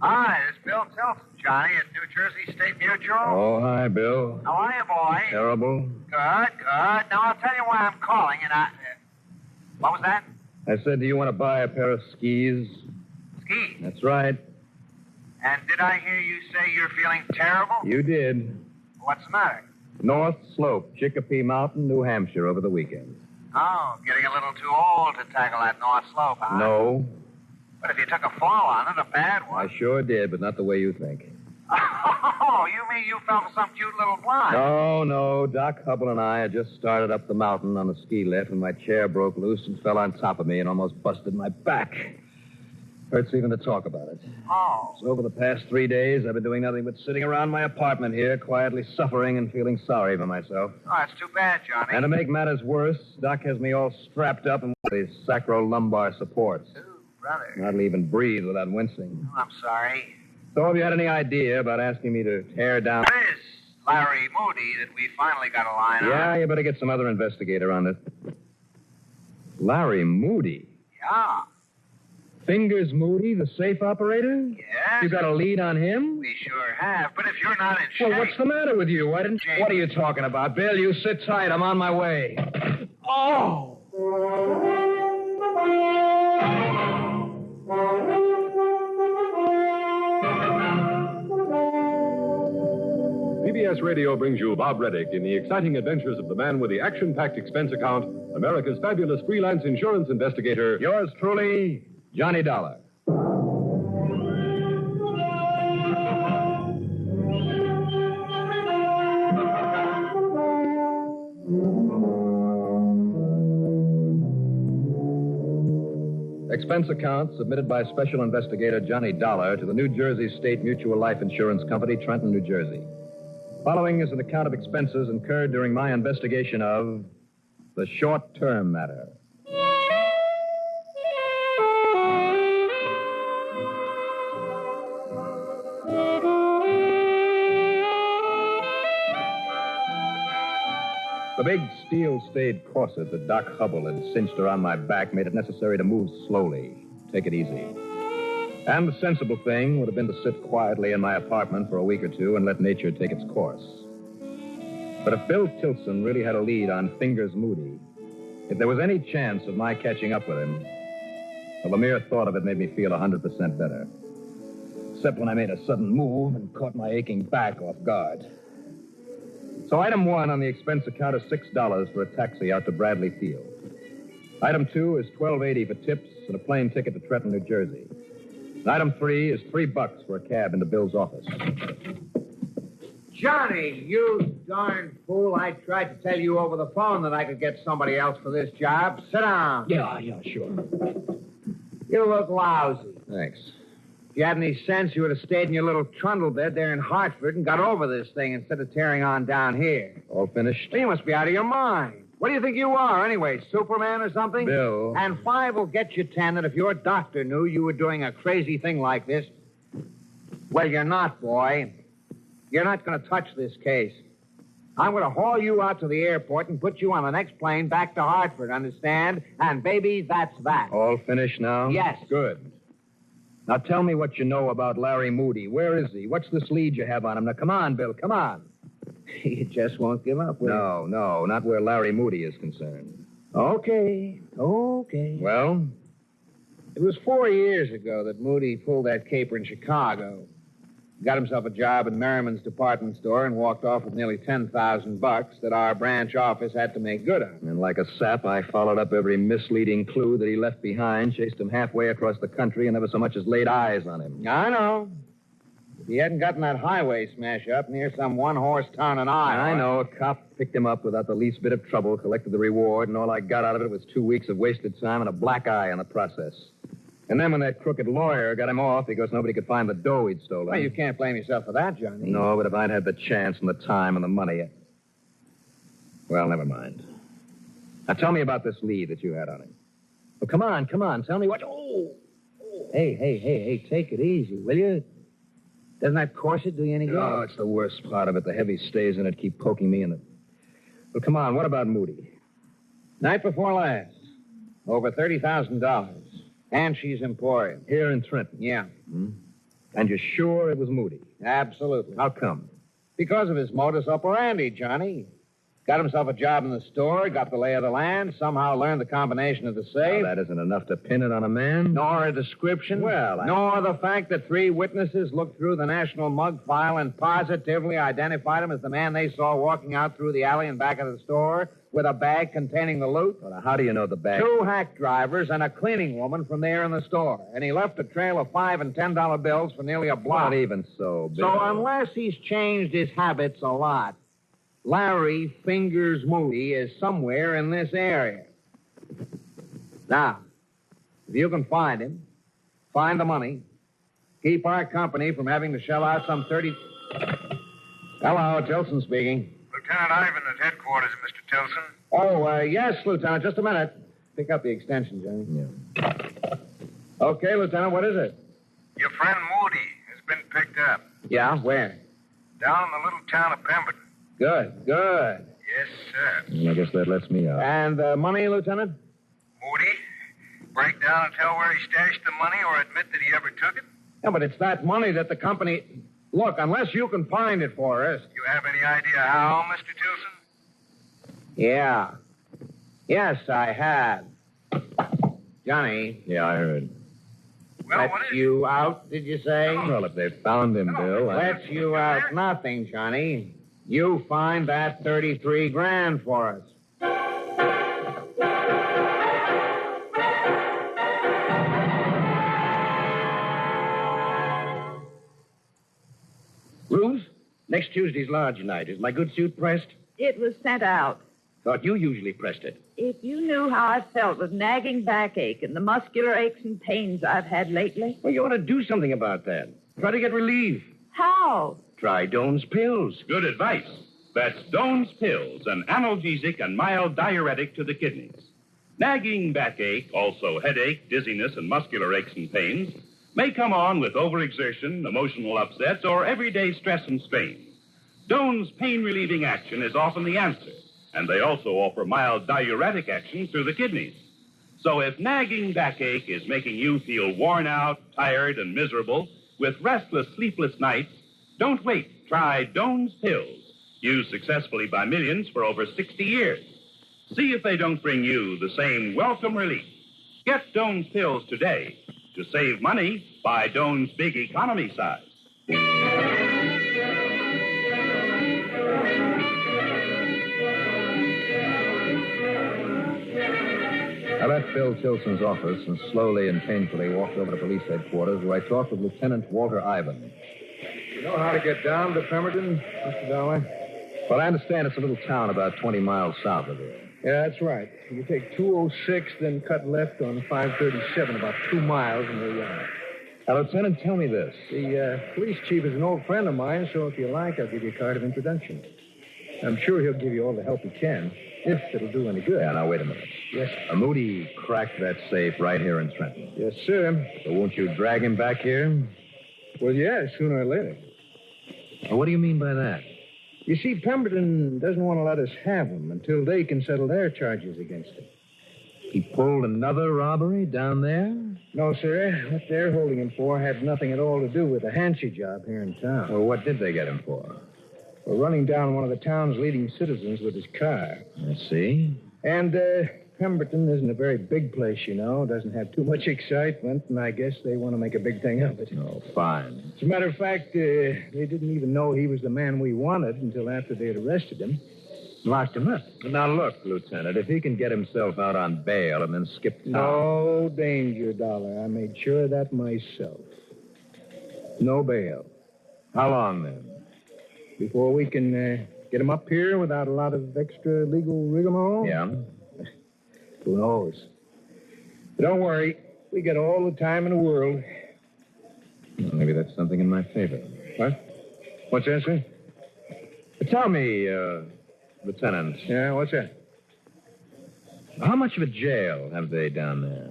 Hi, it's Bill Tilton, Johnny, at New Jersey State Mutual. Oh, hi, Bill. How are you, boy? Terrible. Good. Now, I'll tell you why I'm calling, and what was that? I said, do you want to buy a pair of skis? Skis? That's right. And did I hear you say you're feeling terrible? You did. What's the matter? North Slope, Chicopee Mountain, New Hampshire, over the weekend. Oh, getting a little too old to tackle that North Slope, huh? No. But if you took a fall on it, a bad one. I sure did, but not the way you think. Oh, you mean you fell for some cute little blind? No. Doc Hubble and I had just started up the mountain on the ski lift when my chair broke loose and fell on top of me and almost busted my back. Hurts even to talk about it. Oh. So over the past 3 days, I've been doing nothing but sitting around my apartment here, quietly suffering and feeling sorry for myself. Oh, that's too bad, Johnny. And to make matters worse, Doc has me all strapped up in these sacrolumbar supports. Ooh, brother. Not even breathe without wincing. Oh, I'm sorry. So have you had any idea about asking me to tear down... It is Larry Moody that we finally got a line on. Yeah, you better get some other investigator on this. Larry Moody? Yeah. Fingers Moody, the safe operator? Yes. You got a lead on him? We sure have. But if you're not in shape... Well, what's the matter with you? What are you talking about? Bill, you sit tight. I'm on my way. Oh! PBS Radio brings you Bob Reddick in the exciting adventures of the man with the action-packed expense account, America's fabulous freelance insurance investigator. Yours truly, Johnny Dollar. Expense account submitted by Special Investigator Johnny Dollar to the New Jersey State Mutual Life Insurance Company, Trenton, New Jersey. Following is an account of expenses incurred during my investigation of the short-term matter. The big steel-stayed corset that Doc Hubble had cinched around my back made it necessary to move slowly, take it easy. And the sensible thing would have been to sit quietly in my apartment for a week or two and let nature take its course. But if Bill Tilson really had a lead on Fingers Moody, if there was any chance of my catching up with him, well, the mere thought of it made me feel 100% better. Except when I made a sudden move and caught my aching back off guard. So item 1 on the expense account is $6 for a taxi out to Bradley Field. Item 2 is $12.80 for tips and a plane ticket to Trenton, New Jersey. And item 3 is $3 for a cab into Bill's office. Johnny, you darn fool. I tried to tell you over the phone that I could get somebody else for this job. Sit down. Yeah, sure. You look lousy. Thanks. If you had any sense, you would have stayed in your little trundle bed there in Hartford and got over this thing instead of tearing on down here. All finished? You must be out of your mind. What do you think you are, anyway? Superman or something? Bill. And 5 will get you 10 that if your doctor knew you were doing a crazy thing like this... Well, you're not, boy. You're not going to touch this case. I'm going to haul you out to the airport and put you on the next plane back to Hartford, understand? And, baby, that's that. All finished now? Yes. Good. Now tell me what you know about Larry Moody. Where is he? What's this lead you have on him? Now, come on, Bill, come on. You just won't give up, will you? No, not where Larry Moody is concerned. Okay. Well? It was 4 years ago that Moody pulled that caper in Chicago. Got himself a job in Merriman's department store and walked off with nearly $10,000 that our branch office had to make good on. And like a sap, I followed up every misleading clue that he left behind, chased him halfway across the country, and never so much as laid eyes on him. I know. If he hadn't gotten that highway smash up near some one-horse town in Iowa... I know. A cop picked him up without the least bit of trouble, collected the reward, and all I got out of it was 2 weeks of wasted time and a black eye in the process. And then when that crooked lawyer got him off because nobody could find the dough he'd stolen... Well, you can't blame yourself for that, Johnny. No, but if I'd had the chance and the time and the money... Well, never mind. Now, tell me about this lead that you had on him. Well, come on. Tell me what... Oh. Hey, take it easy, will you? Doesn't that corset do you any good? Oh, it's the worst part of it. The heavy stays in it keep poking me in the... Well, come on, what about Moody? Night before last. Over $30,000. And she's Emporium. Here in Trenton? Yeah. And you're sure it was Moody? Absolutely. How come? Because of his modus operandi, Johnny. Got himself a job in the store, got the lay of the land, somehow learned the combination of the safe. Now, that isn't enough to pin it on a man. Nor a description. Well, Nor the fact that 3 witnesses looked through the National Mug file and positively identified him as the man they saw walking out through the alley and back of the store with a bag containing the loot. Well, how do you know the bag? 2 hack drivers and a cleaning woman from there in the store. And he left a trail of $5 and $10 bills for nearly a block. Not even so, Bill. So unless he's changed his habits a lot, Larry Fingers Moody is somewhere in this area. Now, if you can find him, find the money, keep our company from having to shell out some 30... Hello, Tilson speaking. Lieutenant Ivan at headquarters, Mr. Tilson. Oh, yes, Lieutenant, just a minute. Pick up the extension, Johnny. Yeah. Okay, Lieutenant, what is it? Your friend Moody has been picked up. Yeah, where? Down in the little town of Pemberton. Good. Yes, sir. I guess that lets me out. And money, Lieutenant? Moody, break down and tell where he stashed the money or admit that he ever took it? Yeah, but it's that money that the company... Look, unless you can find it for us... You have any idea how, Mr. Tilson? Yeah. Yes, I have. Johnny. Yeah, I heard. Well, what Lets is you out, did you say? Well, if they found him, Bill... Lets you out nothing, Johnny. You find that 33 grand for us. Ruth, next Tuesday's lodge night. Is my good suit pressed? It was sent out. Thought you usually pressed it. If you knew how I felt with nagging backache and the muscular aches and pains I've had lately. Well, you ought to do something about that. Try to get relief. How? Try Doan's pills. Good advice. That's Doan's Pills, an analgesic and mild diuretic to the kidneys. Nagging backache, also headache, dizziness, and muscular aches and pains may come on with overexertion, emotional upsets, or everyday stress and strain. Doan's pain-relieving action is often the answer, and they also offer mild diuretic action through the kidneys. So if nagging backache is making you feel worn out, tired, and miserable with restless, sleepless nights, don't wait. Try Doan's Pills, used successfully by millions for over 60 years. See if they don't bring you the same welcome relief. Get Doan's Pills today. To save money, buy Doan's Big Economy size. I left Bill Tilson's office and slowly and painfully walked over to police headquarters where I talked with Lieutenant Walter Ivan. You know how to get down to Pemberton, Mr. Dollar? Well, I understand it's a little town about 20 miles south of here. Yeah, that's right. You take 206, then cut left on 537, about 2 miles, and there you are. Now, Lieutenant, tell me this. The police chief is an old friend of mine, so if you like, I'll give you a card of introduction. I'm sure he'll give you all the help he can, if it'll do any good. Yeah, now, wait a minute. Yes. Moody cracked that safe right here in Trenton. Yes, sir. So won't you drag him back here? Well, yeah, sooner or later. Well, what do you mean by that? You see, Pemberton doesn't want to let us have him until they can settle their charges against him. He pulled another robbery down there? No, sir. What they're holding him for had nothing at all to do with the Hanshi job here in town. Well, what did they get him for? For running down one of the town's leading citizens with his car. I see. And Pemberton isn't a very big place, you know. Doesn't have too much excitement, and I guess they want to make a big thing of it. Oh, fine. As a matter of fact, they didn't even know he was the man we wanted until after they had arrested him. Locked him up. Now, look, Lieutenant, if he can get himself out on bail and then skip town... No danger, Dollar. I made sure of that myself. No bail. How long, then? Before we can get him up here without a lot of extra legal rigmarole? Yeah? Who knows? But don't worry. We got all the time in the world. Well, maybe that's something in my favor. What? What's that, sir? Tell me, Lieutenant. Yeah, what's that? How much of a jail have they down there?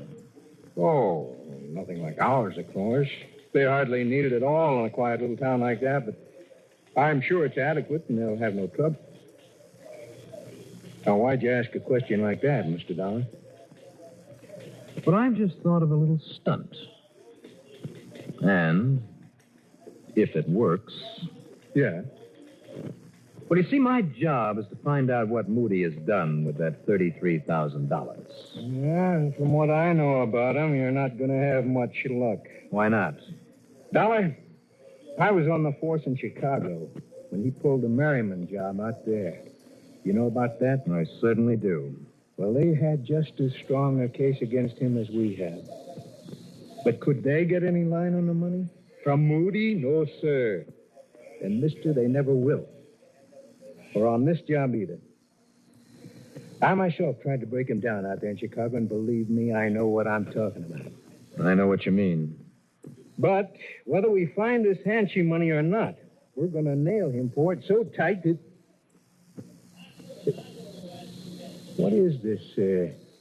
Oh, nothing like ours, of course. They hardly need it at all in a quiet little town like that, but I'm sure it's adequate and they'll have no trouble. Now, why'd you ask a question like that, Mr. Dollar? But I've just thought of a little stunt. And if it works... Yeah. Well, you see, my job is to find out what Moody has done with that $33,000. Yeah, and from what I know about him, you're not going to have much luck. Why not? Dollar, I was on the force in Chicago when he pulled the Merriman job out there. You know about that? I certainly do. Well, they had just as strong a case against him as we had. But could they get any line on the money? From Moody? No, sir. And, mister, they never will. Or on this job either. I myself tried to break him down out there in Chicago, and believe me, I know what I'm talking about. I know what you mean. But whether we find this Hanchy money or not, we're going to nail him for it so tight that... What is this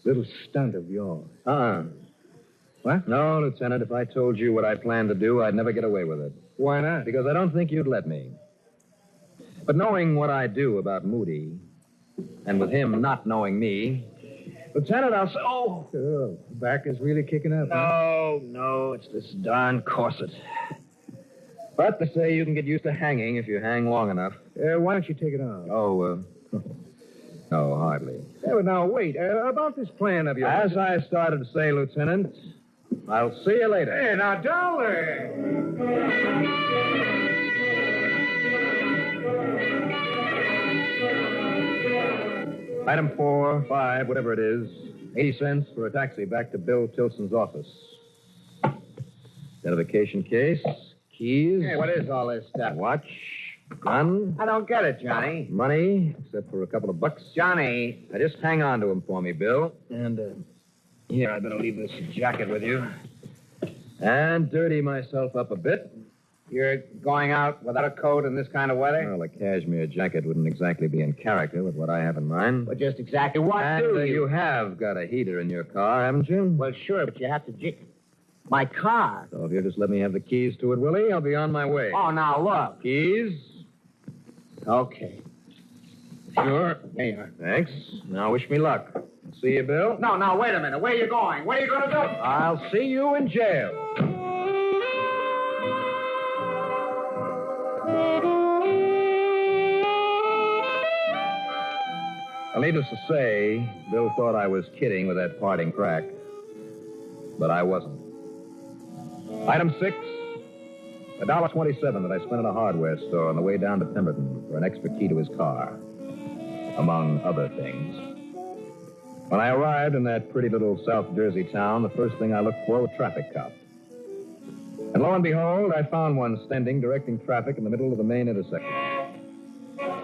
little stunt of yours? What? No, Lieutenant, if I told you what I planned to do, I'd never get away with it. Why not? Because I don't think you'd let me. But knowing what I do about Moody, and with him not knowing me, Lieutenant, I'll say... Oh, back is really kicking up. Huh? No, it's this darn corset. But they say you can get used to hanging if you hang long enough. Why don't you take it off? No, hardly. But now, wait. About this plan of yours... As I started to say, Lieutenant, I'll see you later. Hey, now, Dollar! Item 4, 5, whatever it is, 80 cents for a taxi back to Bill Tilson's office. Identification case, keys. Hey, what is all this stuff? Watch, gun. I don't get it, Johnny. Money, except for a couple of bucks. Johnny. Now, just hang on to them for me, Bill. And, here, I better leave this jacket with you. And dirty myself up a bit. You're going out without a coat in this kind of weather? Well, a cashmere jacket wouldn't exactly be in character with what I have in mind. Well, just exactly what And do you have got a heater in your car, haven't you? Well, sure, but you have to... My car? So if you'll just let me have the keys to it, Willie, I'll be on my way. Oh, now, look. Keys? Okay. Sure. There you are. Thanks. Now wish me luck. See you, Bill? No, now, wait a minute. Where are you going? What are you going to do? I'll see you in jail. Well, needless to say, Bill thought I was kidding with that parting crack. But I wasn't. Item 6, $1.27 that I spent in a hardware store on the way down to Pemberton for an extra key to his car, among other things. When I arrived in that pretty little South Jersey town, the first thing I looked for was a traffic cop. And lo and behold, I found one standing directing traffic in the middle of the main intersection.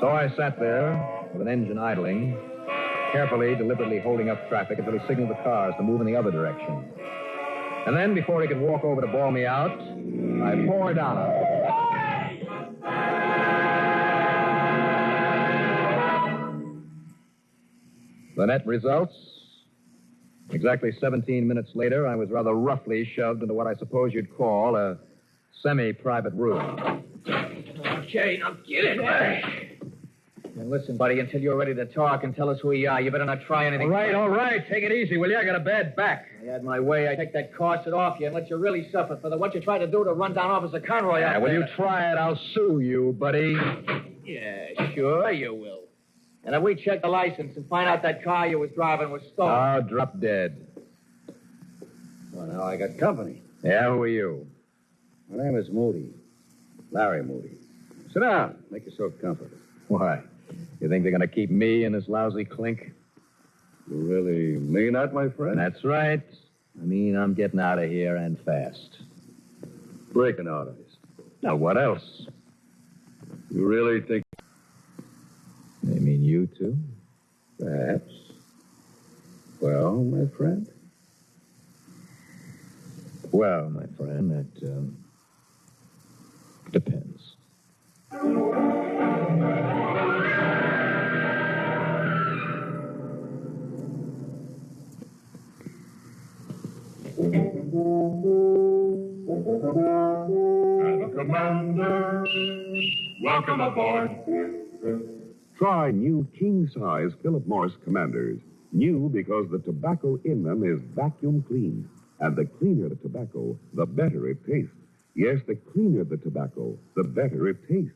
So I sat there with an engine idling, carefully, deliberately holding up traffic until he signaled the cars to move in the other direction. And then, before he could walk over to bawl me out, I poured down on him. The net results? Exactly 17 minutes later, I was rather roughly shoved into what I suppose you'd call a semi-private room. Okay, now get in there. Now, listen, buddy, until you're ready to talk and tell us who you are, you better not try anything. All right. Take it easy, will you? I got a bad back. I had my way. I'd take that corset off you and let you really suffer for what you tried to do to run down Officer Conroy out Will there. you try it? I'll sue you, buddy. Yeah, sure you will. And if we check the license and find out that car you was driving was stolen... I'll drop dead. Well, now I got company. Yeah, who are you? My name is Moody. Larry Moody. Sit down. Make yourself comfortable. Why? You think they're going to keep me in this lousy clink? You really mean that, my friend? That's right. I mean, I'm getting out of here and fast. Breaking out of this. Now, what else? You really think... They mean you, too? Perhaps. Well, my friend? Well, my friend, that, depends. Commander, welcome aboard. Try new king-size Philip Morris Commanders. New because the tobacco in them is vacuum clean. And the cleaner the tobacco, the better it tastes. Yes, the cleaner the tobacco, the better it tastes.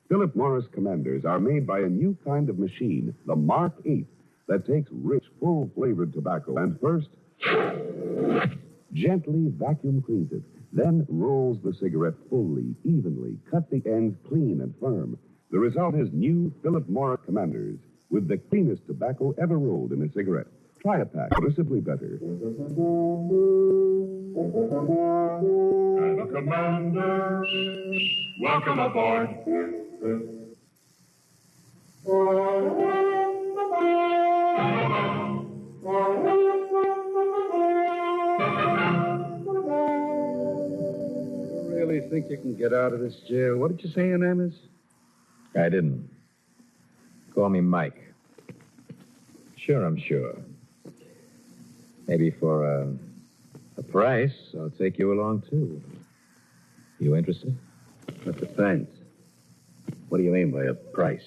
Philip Morris Commanders are made by a new kind of machine, the Mark 8, that takes rich, full-flavored tobacco and first gently vacuum cleans it, then rolls the cigarette fully, evenly, cut the ends clean and firm. The result is new Philip Morris Commanders with the cleanest tobacco ever rolled in a cigarette. Try a pack, noticeably better. And Commander, welcome aboard. You really think you can get out of this jail? What did you say your name is? I didn't. Call me Mike. Sure, I'm sure. Maybe for a price, I'll take you along, too. You interested? That depends. What do you mean by a price?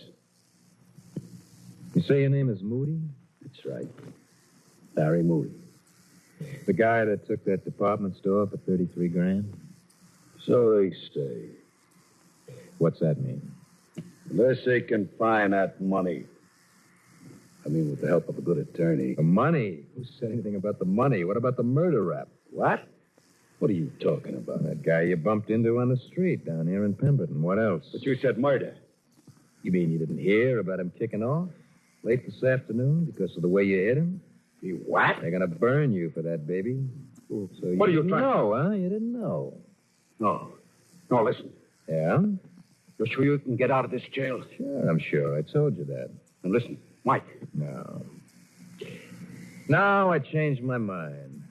You say your name is Moody? That's right. Larry Moody. The guy that took that department store for 33 grand? So they say. What's that mean? Unless they can find that money. I mean, with the help of a good attorney. The money? Who said anything about the money? What about the murder rap? What? What are you talking about? That guy you bumped into on the street down here in Pemberton. What else? But you said murder. You mean you didn't hear about him kicking off? Late this afternoon because of the way you hit him? You what? They're going to burn you for that, baby. So what are you didn't trying to... know, huh? You didn't know. No. No, listen. Yeah? You're sure you can get out of this jail? Sure, I'm sure. I told you that. And listen, Mike. No. No, I changed my mind.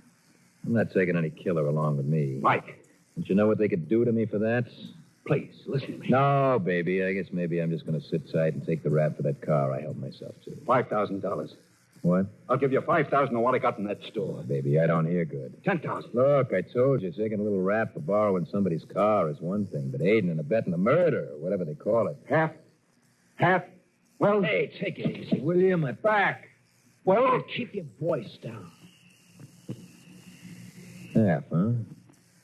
I'm not taking any killer along with me. Mike. Don't you know what they could do to me for that? Please, listen to me. No, baby. I guess maybe I'm just going to sit tight and take the rap for that car I helped myself to. $5,000. What? I'll give you $5,000 on what I got in that store. Oh, baby, I don't hear good. $10,000. Look, I told you, taking a little rap for borrowing somebody's car is one thing, but aiding and abetting a murder, or whatever they call it. Half? Well... Hey, take it easy, will you? My back. Well... Keep your voice down. Half, huh?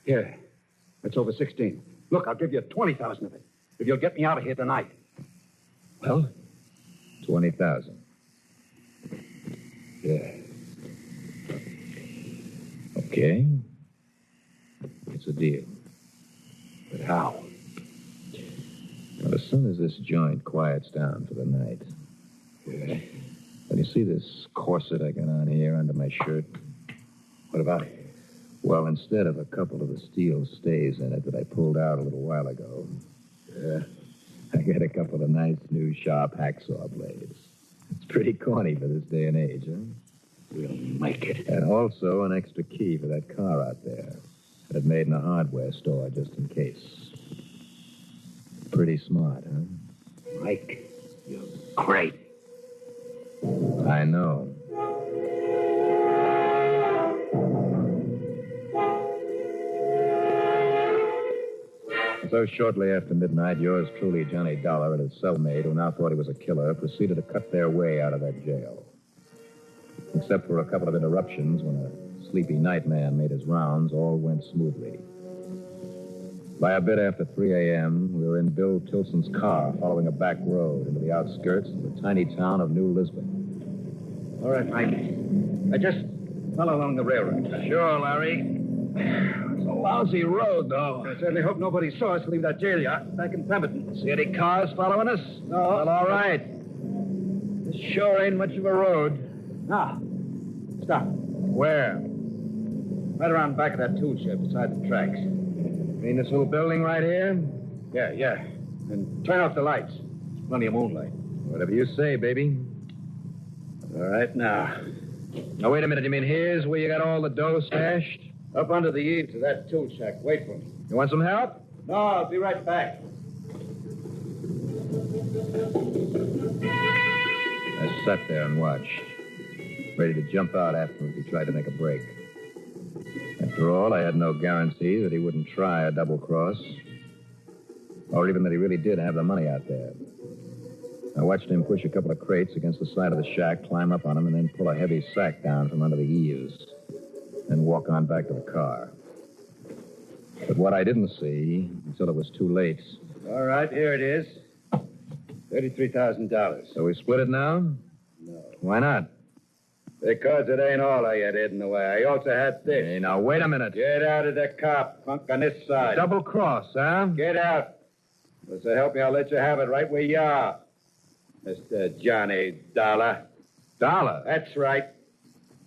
Yeah. That's over 16. Look, I'll give you 20,000 of it. If you'll get me out of here tonight. Well? 20,000. Yeah. Okay. It's a deal. But how? Well, as soon as this joint quiets down for the night. Yeah. When you see this corset I got on here under my shirt? What about it? Well, instead of a couple of the steel stays in it that I pulled out a little while ago, I got a couple of nice new sharp hacksaw blades. It's pretty corny for this day and age, huh? We'll make it. And also an extra key for that car out there. That made in a hardware store just in case. Pretty smart, huh? Mike, you're great. I know. So shortly after midnight, yours truly, Johnny Dollar, and his cellmate, who now thought he was a killer, proceeded to cut their way out of that jail. Except for a couple of interruptions when a sleepy night man made his rounds, all went smoothly. By a bit after 3 a.m., we were in Bill Tilson's car following a back road into the outskirts of the tiny town of New Lisbon. All right, Mike. I just fell along the railroad track. Sure, Larry. It's a lousy road, though. I certainly hope nobody saw us leave that jail yard back in Pemberton. See any cars following us? No. Well, all right. This sure ain't much of a road. Now, stop. Where? Right around back of that tool shed beside the tracks. You mean this little building right here? Yeah. And turn off the lights. There's plenty of moonlight. Whatever you say, baby. All right, now. Now, wait a minute. You mean here's where you got all the dough stashed? Up under the eaves of that tool shack. Wait for me. You want some help? No, I'll be right back. I sat there and watched, ready to jump out after him if he tried to make a break. After all, I had no guarantee that he wouldn't try a double cross, or even that he really did have the money out there. I watched him push a couple of crates against the side of the shack, climb up on them, and then pull a heavy sack down from under the eaves, then walk on back to the car. But what I didn't see until it was too late. All right, here it is. $33,000. So we split it now? No. Why not? Because it ain't all I had hidden away. I also had this. Hey, now, wait a minute. Get out of the cop, punk, on this side. Double cross, huh? Get out. Well, so help me, I'll let you have it right where you are. Mr. Johnny Dollar. Dollar? That's right.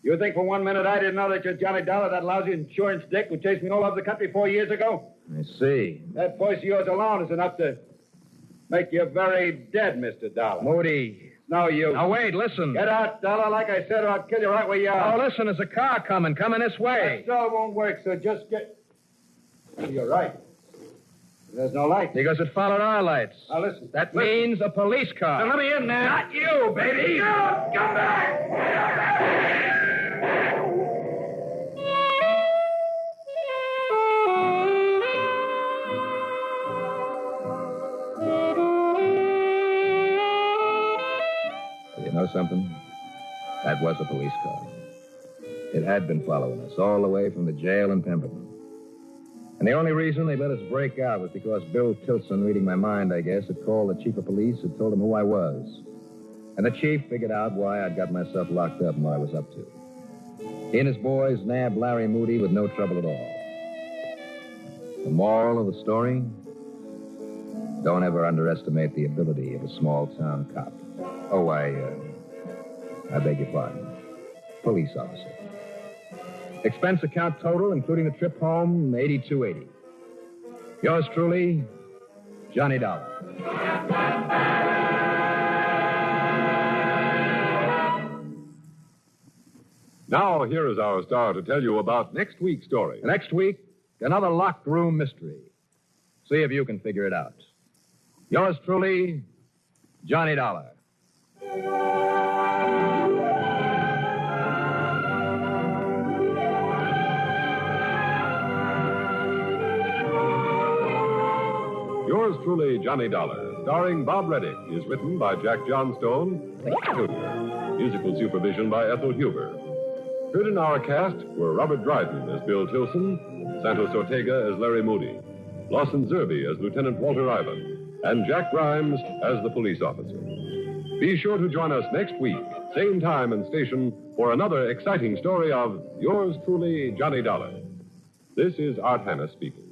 You think for 1 minute I didn't know that you're Johnny Dollar, that lousy insurance dick who chased me all over the country 4 years ago? I see. That voice of yours alone is enough to make you very dead, Mr. Dollar. Moody. No, you. Now, wait, listen. Get out, Dollar, like I said, or I'll kill you right where you are. Oh, listen, there's a car coming this way. That still won't work, so just get... You're right. There's no light. Because it followed our lights. Now, listen. That means a police car. Now, let me in there. Not you, baby. You! Come back! You know something? That was a police car. It had been following us all the way from the jail in Pemberton. And the only reason they let us break out was because Bill Tilson, reading my mind, I guess, had called the chief of police and told him who I was. And the chief figured out why I'd got myself locked up and what I was up to. He and his boys nabbed Larry Moody with no trouble at all. The moral of the story? Don't ever underestimate the ability of a small-town cop. Oh, I beg your pardon. Police officer. Expense account total, including the trip home, $82.80. Yours truly, Johnny Dollar. Now, here is our star to tell you about next week's story. Next week, another locked room mystery. See if you can figure it out. Yours truly, Johnny Dollar. Yours truly, Johnny Dollar, starring Bob Reddick, is written by Jack Johnstone, Jr., musical supervision by Ethel Huber. Heard in our cast were Robert Dryden as Bill Tilson, Santos Ortega as Larry Moody, Lawson Zerby as Lieutenant Walter Ivan, and Jack Grimes as the police officer. Be sure to join us next week, same time and station, for another exciting story of Yours truly, Johnny Dollar. This is Art Hanna speaking.